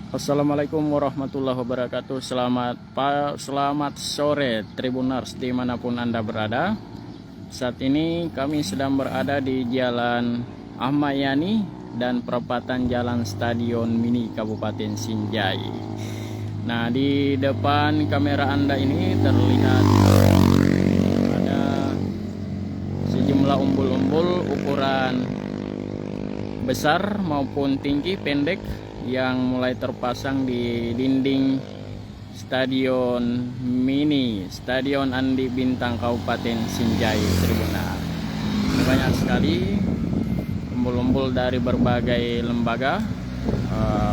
Assalamualaikum warahmatullahi wabarakatuh. Selamat sore Tribuners dimanapun Anda berada. Saat ini kami sedang berada di Jalan Ahmad Yani dan perempatan Jalan Stadion Mini Kabupaten Sinjai. Nah, di depan kamera Anda ini terlihat ada sejumlah umbul-umbul ukuran besar maupun tinggi pendek yang mulai terpasang di dinding Stadion Mini Stadion Andi Bintang Kabupaten Sinjai Tribunal. Banyak sekali umbul-umbul dari berbagai lembaga,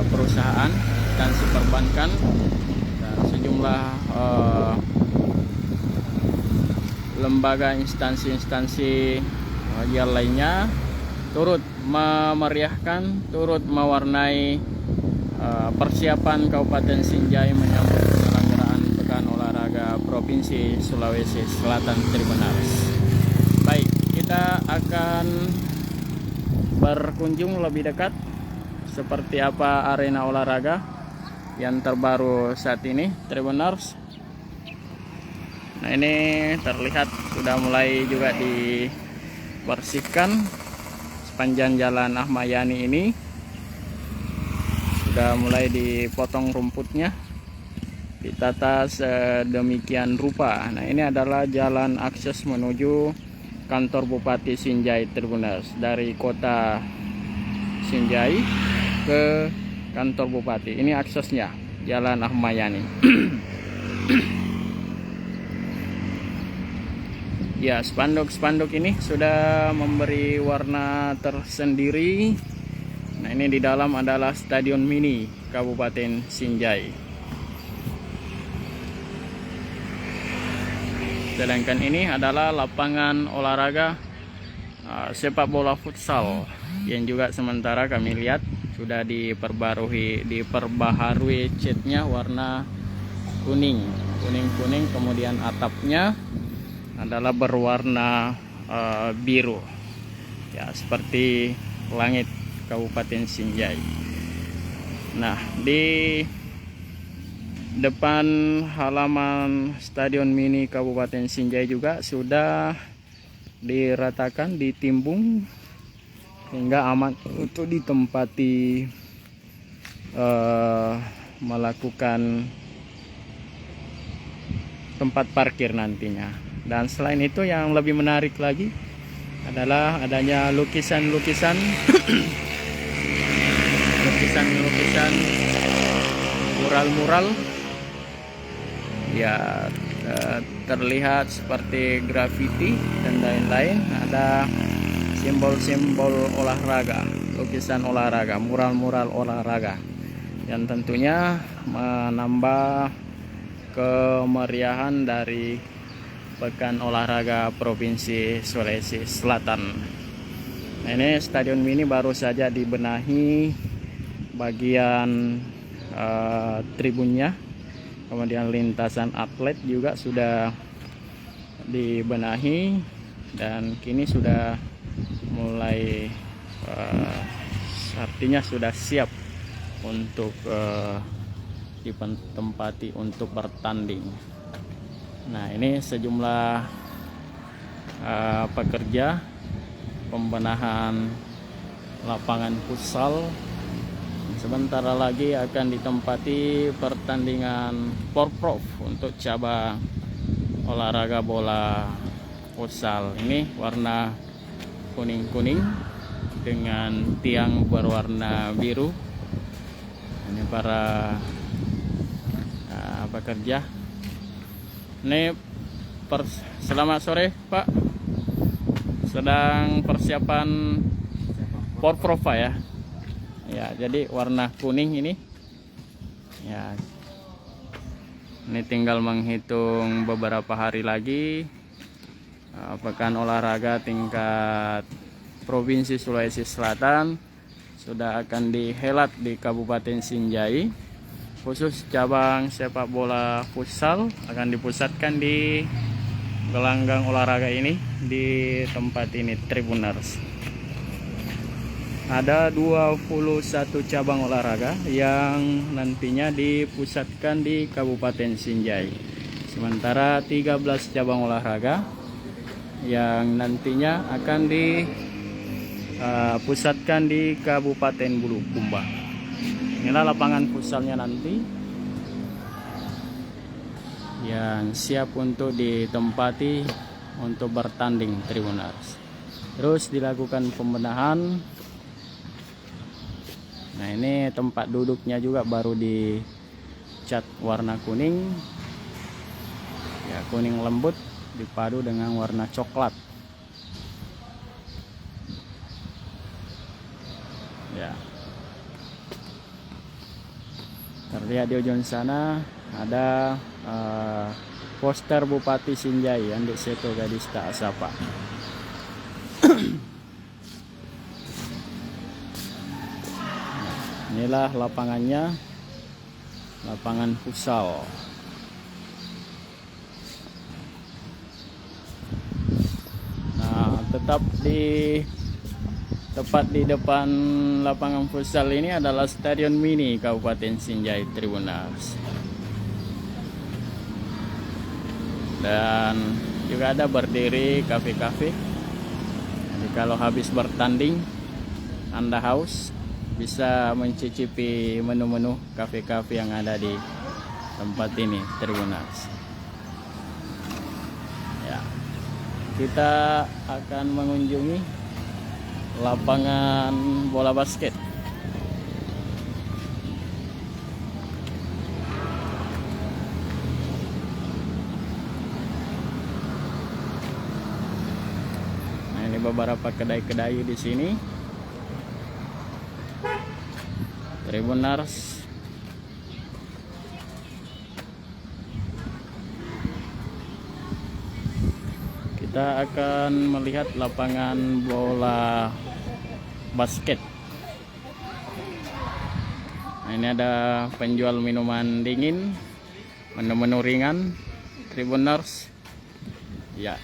perusahaan, instansi perbankan dan sejumlah lembaga instansi-instansi yang lainnya turut memeriahkan, turut mewarnai persiapan Kabupaten Sinjai menyambut penyelenggaraan Pekan Olahraga Provinsi Sulawesi Selatan Tribunals. Baik, kita akan berkunjung lebih dekat seperti apa arena olahraga yang terbaru saat ini Tribunals. Nah, ini terlihat sudah mulai juga dibersihkan sepanjang Jalan Ahmad Yani ini. Sudah mulai dipotong rumputnya, ditata sedemikian rupa. Nah, ini adalah jalan akses menuju kantor Bupati Sinjai Tribunals dari kota Sinjai ke kantor Bupati. Ini aksesnya Jalan Ahmad Yani. Ya, spanduk-spanduk ini sudah memberi warna tersendiri. Nah, ini di dalam adalah Stadion Mini Kabupaten Sinjai. Sedangkan ini adalah lapangan olahraga sepak bola futsal yang juga sementara kami lihat sudah diperbaharui catnya warna kuning, kemudian atapnya adalah berwarna biru. Ya, seperti langit Kabupaten Sinjai. Nah, di depan halaman Stadion Mini Kabupaten Sinjai juga sudah diratakan, ditimbung hingga aman untuk ditempati melakukan tempat parkir nantinya. Dan selain itu yang lebih menarik lagi adalah adanya lukisan-lukisan mural-mural ya, terlihat seperti grafiti dan lain-lain. Ada simbol-simbol olahraga, lukisan olahraga, mural-mural olahraga yang tentunya menambah kemeriahan dari Pekan Olahraga Provinsi Sulawesi Selatan. Nah, ini Stadion Mini baru saja dibenahi bagian tribunnya, kemudian lintasan atlet juga sudah dibenahi dan kini sudah mulai artinya sudah siap untuk ditempati untuk bertanding. Nah, ini sejumlah pekerja pembenahan lapangan futsal. Sebentar lagi akan ditempati pertandingan Porprov untuk cabang olahraga bola futsal. Ini warna kuning-kuning dengan tiang berwarna biru. Ini para pekerja. Ini selamat sore Pak. Sedang persiapan Porprov ya. Ya, jadi warna kuning ini. Ya. Ini tinggal menghitung beberapa hari lagi Pekan Olahraga tingkat Provinsi Sulawesi Selatan sudah akan dihelat di Kabupaten Sinjai. Khusus cabang sepak bola futsal akan dipusatkan di gelanggang olahraga ini di tempat ini Tribuners. Ada 21 cabang olahraga yang nantinya dipusatkan di Kabupaten Sinjai. Sementara 13 cabang olahraga yang nantinya akan dipusatkan di Kabupaten Bulukumba. Inilah lapangan futsalnya nanti yang siap untuk ditempati untuk bertanding Tribuners. Terus dilakukan pembenahan. Nah, ini tempat duduknya juga baru dicat warna kuning. Ya, kuning lembut dipadu dengan warna coklat. Ya. Terlihat di ujung sana ada poster Bupati Sinjai Andi Seto Gadista Asapa. Inilah lapangannya, lapangan futsal. Nah, tepat di depan lapangan futsal ini adalah Stadion Mini Kabupaten Sinjai Tribuners. Dan juga ada berdiri kafe-kafe. Jadi kalau habis bertanding Anda haus, bisa mencicipi menu-menu kafe-kafe yang ada di tempat ini Tribuners. Ya, kita akan mengunjungi lapangan bola basket. Nah, ini beberapa kedai-kedai di sini. Tribuners. Kita akan melihat lapangan bola basket. Nah, ini ada penjual minuman dingin, menu-menu ringan Tribuners. Ya.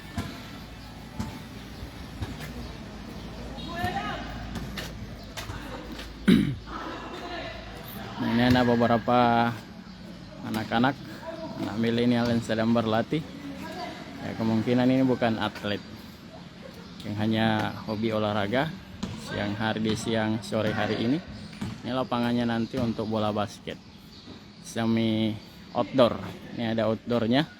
Nah, ini ada beberapa anak-anak, anak milenial yang sedang berlatih. Ya, kemungkinan ini bukan atlet, yang hanya hobi olahraga siang hari di siang sore hari ini. Ini lapangannya nanti untuk bola basket semi outdoor. Ini ada outdoornya.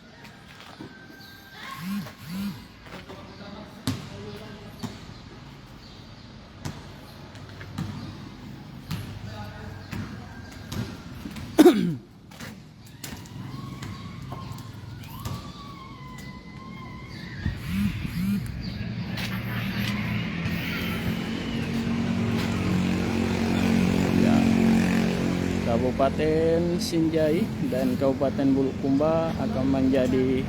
Kabupaten Sinjai dan Kabupaten Bulukumba akan menjadi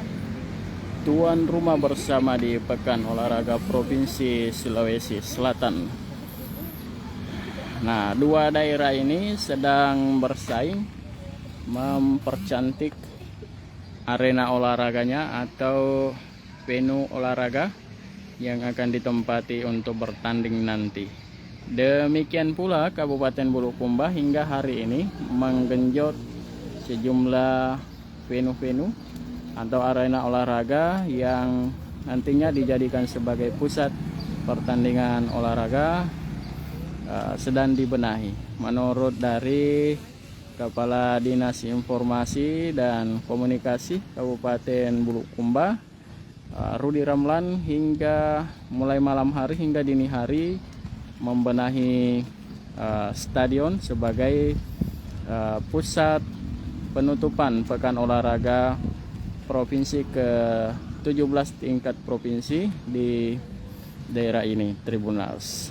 tuan rumah bersama di Pekan Olahraga Provinsi Sulawesi Selatan. Nah, dua daerah ini sedang bersaing mempercantik arena olahraganya atau venue olahraga yang akan ditempati untuk bertanding nanti. Demikian pula Kabupaten Bulukumba hingga hari ini menggenjot sejumlah venue-venue atau arena olahraga yang nantinya dijadikan sebagai pusat pertandingan olahraga sedang dibenahi. Menurut dari Kepala Dinas Informasi dan Komunikasi Kabupaten Bulukumba, Rudi Ramlan, hingga mulai malam hari hingga dini hari membenahi stadion sebagai pusat penutupan Pekan Olahraga Provinsi ke-17 tingkat provinsi di daerah ini Tribuners.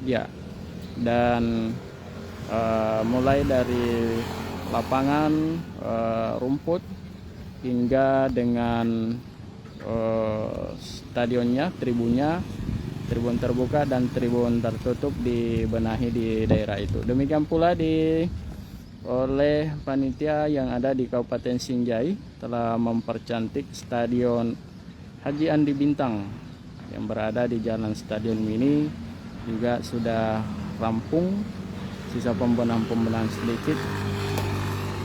Ya, dan mulai dari lapangan rumput hingga dengan stadionnya, tribunnya, tribun terbuka dan tribun tertutup dibenahi di daerah itu. Demikian pula di oleh panitia yang ada di Kabupaten Sinjai telah mempercantik Stadion Haji Andi Bintang yang berada di Jalan Stadion Mini. Juga sudah rampung, sisa pembenahan sedikit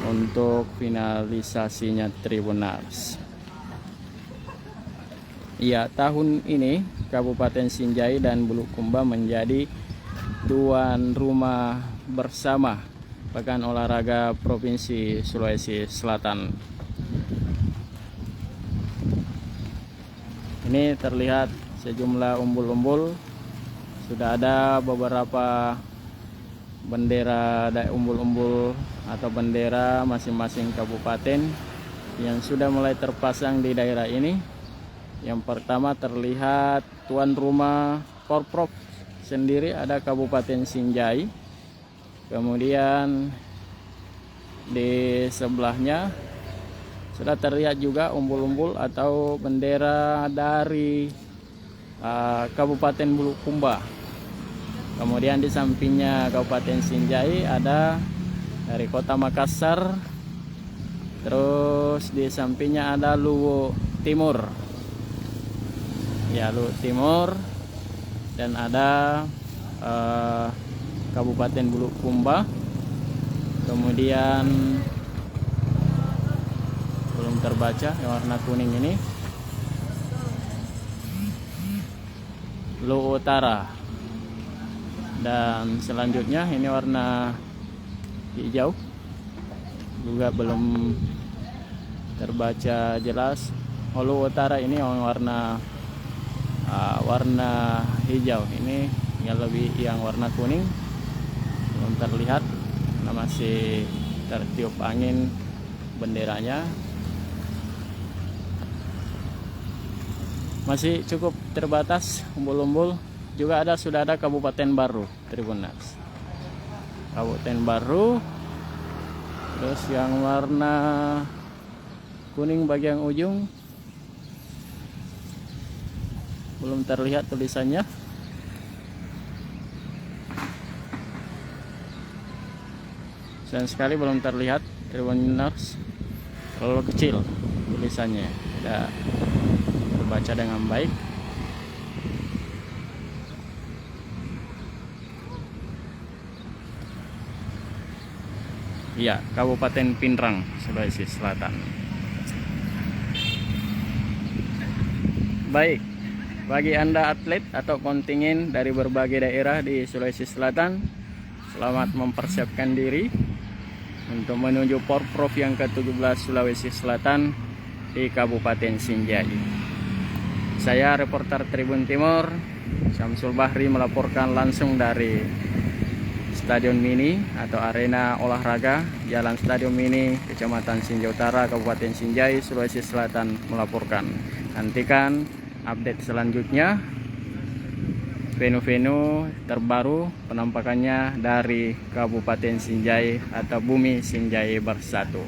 untuk finalisasinya Tribuners. Ya, tahun ini Kabupaten Sinjai dan Bulukumba menjadi tuan rumah bersama Pekan Olahraga Provinsi Sulawesi Selatan. Ini terlihat sejumlah umbul-umbul. Sudah ada beberapa bendera umbul-umbul atau bendera masing-masing kabupaten yang sudah mulai terpasang di daerah ini. Yang pertama terlihat tuan rumah Porprov sendiri ada Kabupaten Sinjai. Kemudian di sebelahnya sudah terlihat juga umbul-umbul atau bendera dari Kabupaten Bulukumba. Kemudian di sampingnya Kabupaten Sinjai ada dari Kota Makassar. Terus di sampingnya ada Luwu Timur. Ya, Luwu Timur. Dan ada Kabupaten Bulukumba. Kemudian belum terbaca yang warna kuning ini, Luwu Utara. Dan selanjutnya ini warna hijau, juga belum terbaca jelas. Luwu Utara ini warna hijau. Ini yang lebih yang warna kuning belum terlihat karena masih tertiup angin benderanya. Masih cukup terbatas umbul-umbul. Juga sudah ada Kabupaten Baru Tribuners. Kabupaten Baru. Terus yang warna kuning bagian ujung belum terlihat tulisannya. Sayang sekali belum terlihat Tribuners, terlalu kecil tulisannya, tidak terbaca dengan baik. Ya, Kabupaten Pinrang, Sulawesi Selatan. Baik, bagi Anda atlet atau kontingen dari berbagai daerah di Sulawesi Selatan, selamat mempersiapkan diri untuk menuju Porprov yang ke-17 Sulawesi Selatan di Kabupaten Sinjai. Saya reporter Tribun Timur, Syamsul Bahri, melaporkan langsung dari Stadion Mini atau arena olahraga Jalan Stadion Mini, Kecamatan Sinjai Utara, Kabupaten Sinjai, Sulawesi Selatan melaporkan. Nantikan update selanjutnya, venue-venue terbaru penampakannya dari Kabupaten Sinjai atau Bumi Sinjai Bersatu.